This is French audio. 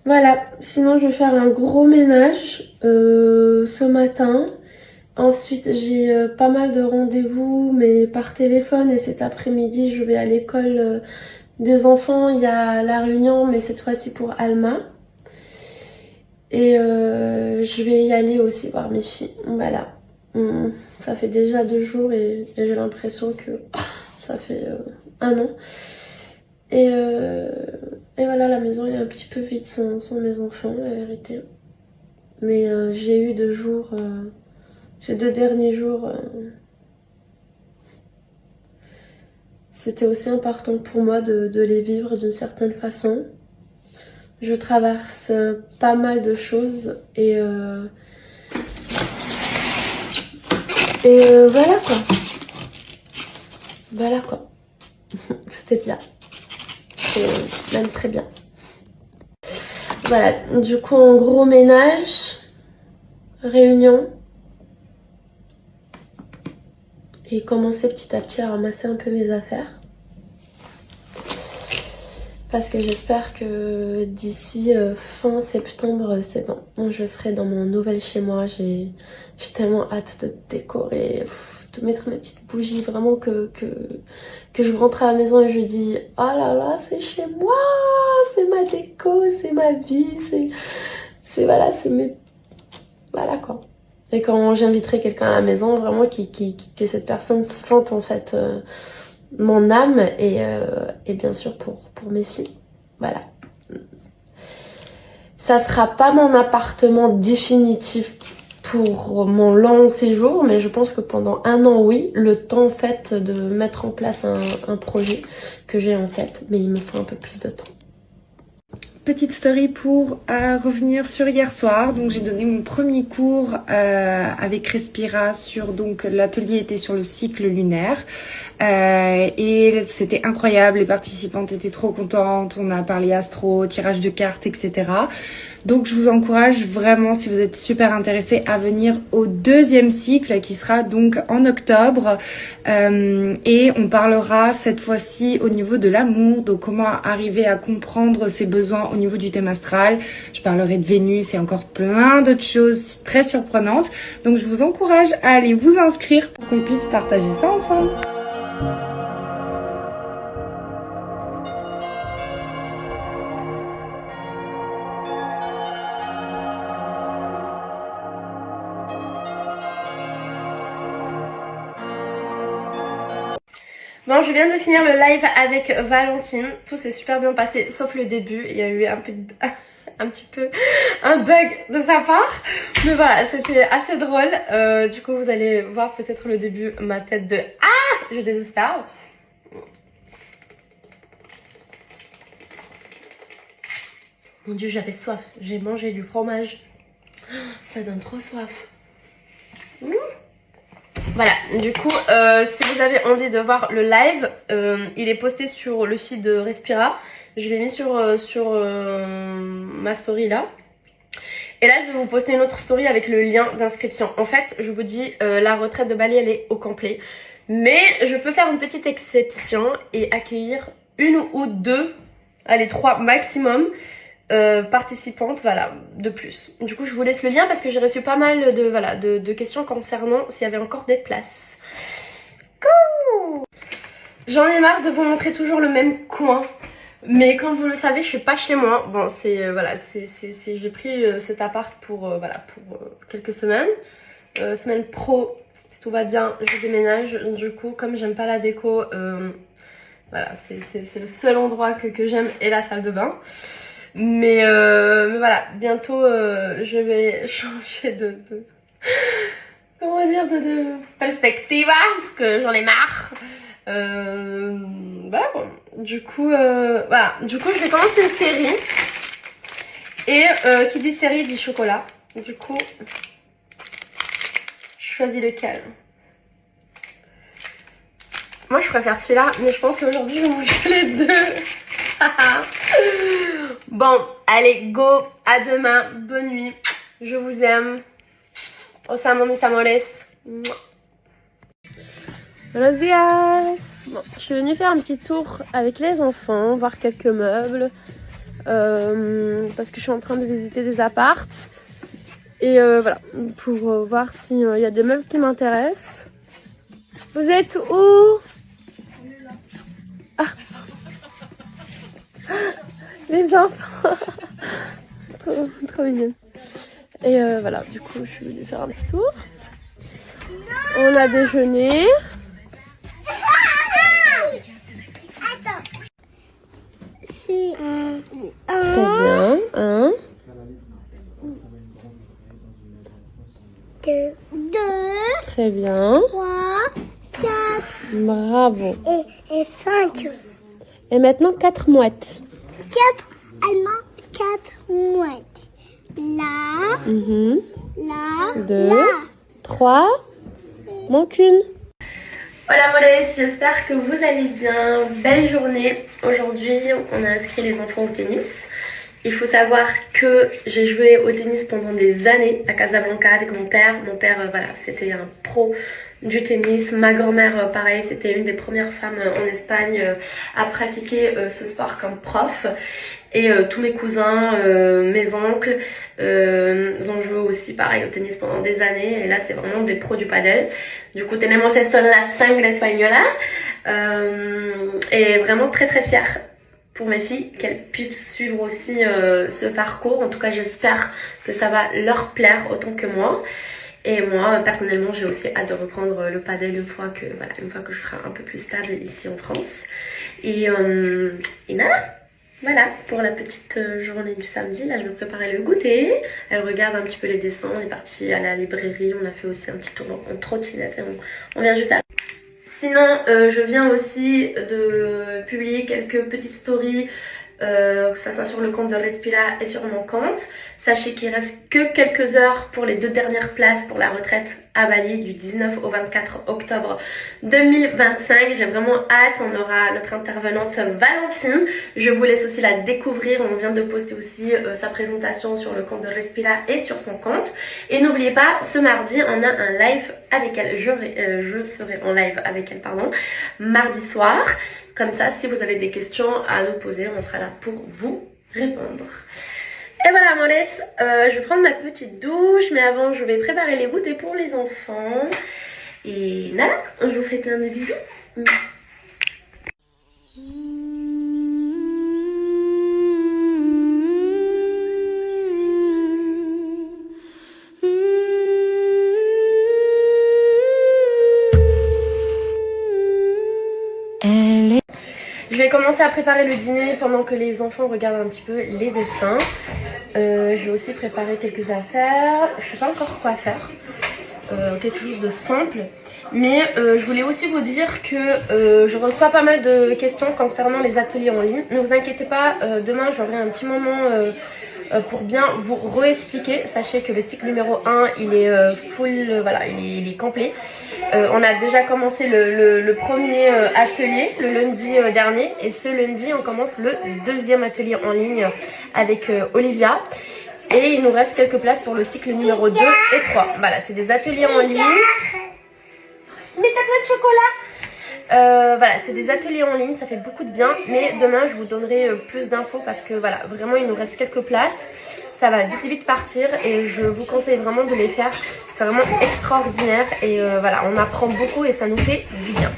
Voilà, sinon je vais faire un gros ménage ce matin. Ensuite j'ai pas mal de rendez-vous mais par téléphone et cet après-midi je vais à l'école des enfants. Il y a la réunion mais cette fois-ci pour Alma. Et je vais y aller aussi voir mes filles. Voilà. Ça fait déjà 2 jours et j'ai l'impression que ça fait un an. Et, euh, et voilà, la maison elle est un petit peu vide sans mes enfants, la vérité. Mais j'ai eu 2 jours, ces 2 derniers jours, c'était aussi important pour moi de les vivre d'une certaine façon. Je traverse pas mal de choses et voilà quoi. Voilà quoi. C'était bien. C'est même très bien. Voilà, du coup en gros ménage, réunion. Et commencer petit à petit à ramasser un peu mes affaires. Parce que j'espère que d'ici fin septembre, c'est bon. Je serai dans mon nouvel chez moi. J'ai tellement hâte de décorer, de mettre mes petites bougies. Vraiment que je rentre à la maison et je dis oh là là, c'est chez moi, c'est ma déco, c'est ma vie, c'est voilà, c'est mes... Voilà quoi. Et quand j'inviterai quelqu'un à la maison, vraiment que cette personne sente en fait mon âme et bien sûr pour mes filles. Voilà. Ça sera pas mon appartement définitif pour mon long séjour, mais je pense que pendant un an, oui, le temps en fait de mettre en place un projet que j'ai en tête, mais il me faut un peu plus de temps. Petite story pour revenir sur hier soir. Donc j'ai donné mon premier cours avec Respira sur, donc l'atelier était sur le cycle lunaire et c'était incroyable. Les participantes étaient trop contentes. On a parlé astro, tirage de cartes, etc. Donc je vous encourage vraiment, si vous êtes super intéressés, à venir au deuxième cycle qui sera donc en octobre. Et on parlera cette fois-ci au niveau de l'amour, donc comment arriver à comprendre ses besoins au niveau du thème astral. Je parlerai de Vénus et encore plein d'autres choses très surprenantes. Donc je vous encourage à aller vous inscrire pour qu'on puisse partager ça ensemble. Bon, je viens de finir le live avec Valentine. Tout s'est super bien passé, sauf le début. Il y a eu un petit peu un bug de sa part. Mais voilà, c'était assez drôle. Du coup, vous allez voir peut-être le début, ma tête de ah, je désespère. Mon Dieu, j'avais soif. J'ai mangé du fromage. Ça donne trop soif. Voilà, du coup, si vous avez envie de voir le live, il est posté sur le feed de Respira. Je l'ai mis sur ma story là. Et là, je vais vous poster une autre story avec le lien d'inscription. En fait, je vous dis, la retraite de Bali, elle est au complet. Mais je peux faire une petite exception et accueillir une ou deux, allez, 3 maximum. Participantes, voilà, de plus. Du coup, je vous laisse le lien parce que j'ai reçu pas mal de questions concernant s'il y avait encore des places. Go! J'en ai marre de vous montrer toujours le même coin. Mais comme vous le savez, je suis pas chez moi. Bon, c'est j'ai pris cet appart pour quelques semaines. Semaine pro, si tout va bien, je déménage. Du coup, comme j'aime pas la déco, voilà, c'est le seul endroit que j'aime et la salle de bain. Mais voilà, bientôt je vais changer de comment dire, de perspective parce que j'en ai marre. Voilà bon. Du coup, voilà. Du coup, je vais commencer une série. Et qui dit série dit chocolat. Du coup, je choisis lequel. Moi, je préfère celui-là, mais je pense qu'aujourd'hui, je vais manger les deux. Bon, allez, go, à demain, bonne nuit, je vous aime. Os amo, mis amores. Buenos dias. Bon, je suis venue faire un petit tour avec les enfants, voir quelques meubles. parce que je suis en train de visiter des apparts. Et voilà, pour voir s'il y a des meubles qui m'intéressent. Vous êtes où? Ah. Les enfants. Trop mignonne. Et voilà, du coup, je suis venue faire un petit tour. On a déjeuné. C'est Très bien. Un. 2, Très bien. 3, 4 Bravo. et 5. Et maintenant 4 mouettes. 4 allemands, 4 mouettes. Là, Mhm. là, 2, là. 3. Manque une. Voilà Molès, j'espère que vous allez bien. Belle journée. Aujourd'hui, on a inscrit les enfants au tennis. Il faut savoir que j'ai joué au tennis pendant des années à Casablanca avec mon père. Mon père, voilà, c'était un pro du tennis. Ma grand-mère, pareil, c'était une des premières femmes en Espagne à pratiquer ce sport comme prof. Et tous mes cousins, mes oncles, ont joué aussi pareil au tennis pendant des années. Et là, c'est vraiment des pros du padel. Du coup, tenemos esto en la sangre española. Et vraiment très très fière pour mes filles, qu'elles puissent suivre aussi ce parcours. En tout cas, j'espère que ça va leur plaire autant que moi. Et moi, personnellement, j'ai aussi hâte de reprendre le padel une fois que je serai un peu plus stable ici en France. Et voilà, pour la petite journée du samedi. Là, je me préparais le goûter. Elle regarde un petit peu les dessins. On est parti à la librairie. On a fait aussi un petit tour en trottinette. Et on vient juste à... Sinon, je viens aussi de publier quelques petites stories, que ce soit sur le compte de Respira et sur mon compte. Sachez qu'il reste que quelques heures pour les 2 dernières places pour la retraite à Bali du 19 au 24 octobre 2025. J'ai vraiment hâte, on aura notre intervenante Valentine. Je vous laisse aussi la découvrir. On vient de poster aussi sa présentation sur le compte de Respira et sur son compte. Et n'oubliez pas, ce mardi, on a un live avec elle. Je serai en live avec elle, pardon, mardi soir. Comme ça, si vous avez des questions à nous poser, on sera là pour vous répondre. Et voilà Molès, je vais prendre ma petite douche, mais avant je vais préparer les goûters pour les enfants. Et voilà, je vous fais plein de bisous. Je vais commencer à préparer le dîner pendant que les enfants regardent un petit peu les dessins. Je vais aussi préparer quelques affaires. Je ne sais pas encore quoi faire. Quelque chose de simple. Mais je voulais aussi vous dire que je reçois pas mal de questions concernant les ateliers en ligne. Ne vous inquiétez pas, demain j'aurai un petit moment pour bien vous réexpliquer. Sachez que le cycle numéro 1 il est full, voilà, il est complet. On a déjà commencé le premier atelier le lundi dernier. Et ce lundi on commence le 2e atelier en ligne avec Olivia. Et il nous reste quelques places pour le cycle numéro 2 et 3. Voilà, c'est des ateliers en ligne. Mais t'as plein de chocolat. Voilà, c'est des ateliers en ligne, ça fait beaucoup de bien. Mais demain, je vous donnerai plus d'infos parce que voilà, vraiment, il nous reste quelques places. Ça va vite partir et je vous conseille vraiment de les faire. C'est vraiment extraordinaire et voilà, on apprend beaucoup et ça nous fait du bien.